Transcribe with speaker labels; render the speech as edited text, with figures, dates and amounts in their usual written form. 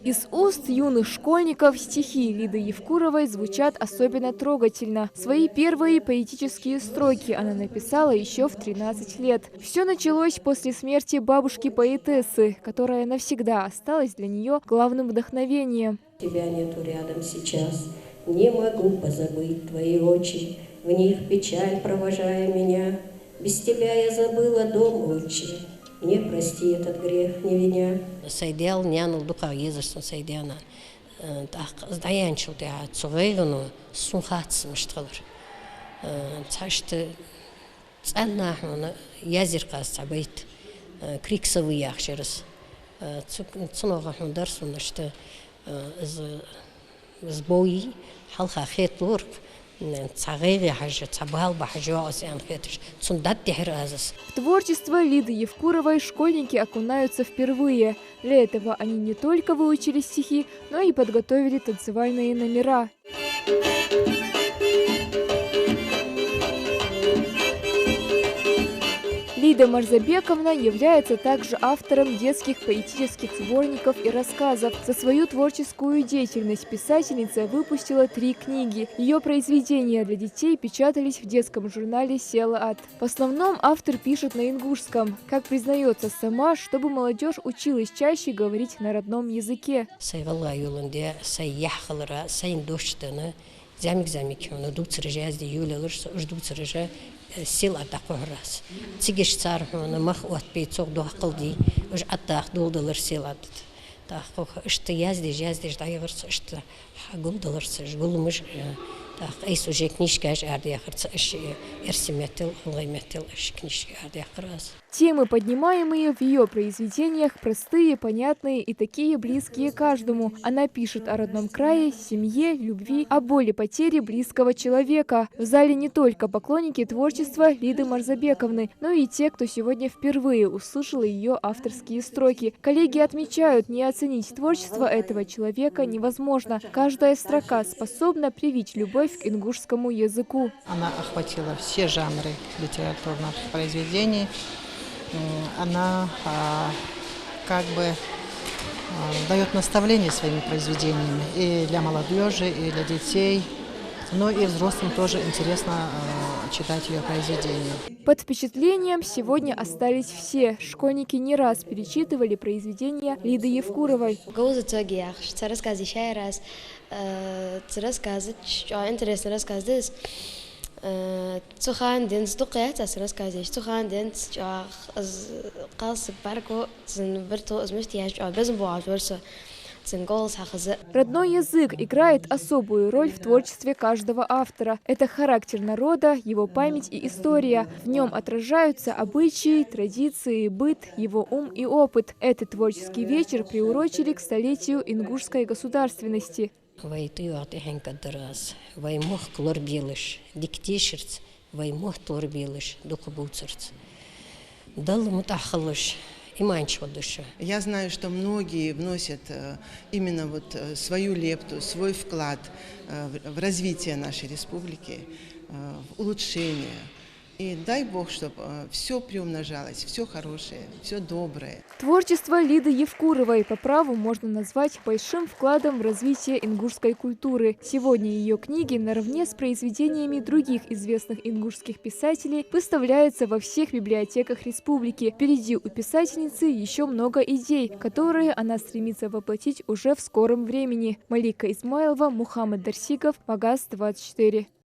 Speaker 1: Из уст юных школьников стихи Лиды Евкуровой звучат особенно трогательно. Свои первые поэтические строки она написала еще в 13 лет. Все началось после смерти бабушки-поэтессы, которая навсегда осталась для нее главным вдохновением.
Speaker 2: Тебя нету рядом сейчас, не могу позабыть твои очи, в них печаль провожая меня. Без тебя я забыла дом отчий. Не прости этот грех, не виня. Сайдел нянул духа езерсон сайдена. Сдаянчил я цугейгну сунхатсым шталар. Цашты цаннахмана язиркас цабайт криксовый яхшерс. Цуногахман дарсун что сбои халха хетлурк. В
Speaker 1: творчество Лиды Евкуровой школьники окунаются впервые. Для этого они не только выучили стихи, но и подготовили танцевальные номера. Лида Марзабековна является также автором детских поэтических сборников и рассказов. За свою творческую деятельность писательница выпустила 3 книги. Ее произведения для детей печатались в детском журнале «Селаат». В основном автор пишет на ингушском. Как признается сама, чтобы молодежь училась чаще говорить на родном языке.
Speaker 2: Сил атақорас. Цигеш цархуна мах отпейцог дуақылди. Уж атақ долдалар сил атыд. Тақ ішті яздеш дайғырсы ішті гулдаларсы гулмыш. Тақ эйсу же книжкаш ардияқырсы іш эрсиметил, ылғайметил іш книжка ардияқырас.
Speaker 1: Темы, поднимаемые в ее произведениях, простые, понятные и такие близкие каждому. Она пишет о родном крае, семье, любви, о боли потери близкого человека. В зале не только поклонники творчества Лиды Марзабековны, но и те, кто сегодня впервые услышал ее авторские строки. Коллеги отмечают, не оценить творчество этого человека невозможно. Каждая строка способна привить любовь к ингушскому языку.
Speaker 3: Она охватила все жанры литературных произведений. Она как бы дает наставления своими произведениями и для молодежи, и для детей, но и взрослым тоже интересно читать ее произведения.
Speaker 1: Под впечатлением сегодня остались все. Школьники не раз перечитывали произведения Лиды Евкуровой.
Speaker 4: Интересный рассказ. Цухан ден стукает, рассказываешь. Цухан ден qalsib barko zin birto изместияш без буажверса.
Speaker 1: Родной язык играет особую роль в творчестве каждого автора. Это характер народа, его память и история. В нем отражаются обычаи, традиции, быт, его ум и опыт. Этот творческий вечер приурочили к столетию ингушской государственности.
Speaker 5: Я знаю, что многие вносят именно вот свою лепту, свой вклад в развитие нашей республики, в улучшение. И дай Бог, чтобы все приумножалось, все хорошее, все доброе.
Speaker 1: Творчество Лиды Евкуровой по праву можно назвать большим вкладом в развитие ингушской культуры. Сегодня ее книги наравне с произведениями других известных ингушских писателей выставляются во всех библиотеках республики. Впереди у писательницы еще много идей, которые она стремится воплотить уже в скором времени. Малика Измайлова, Мухаммад Дарсигов, Магаз 24.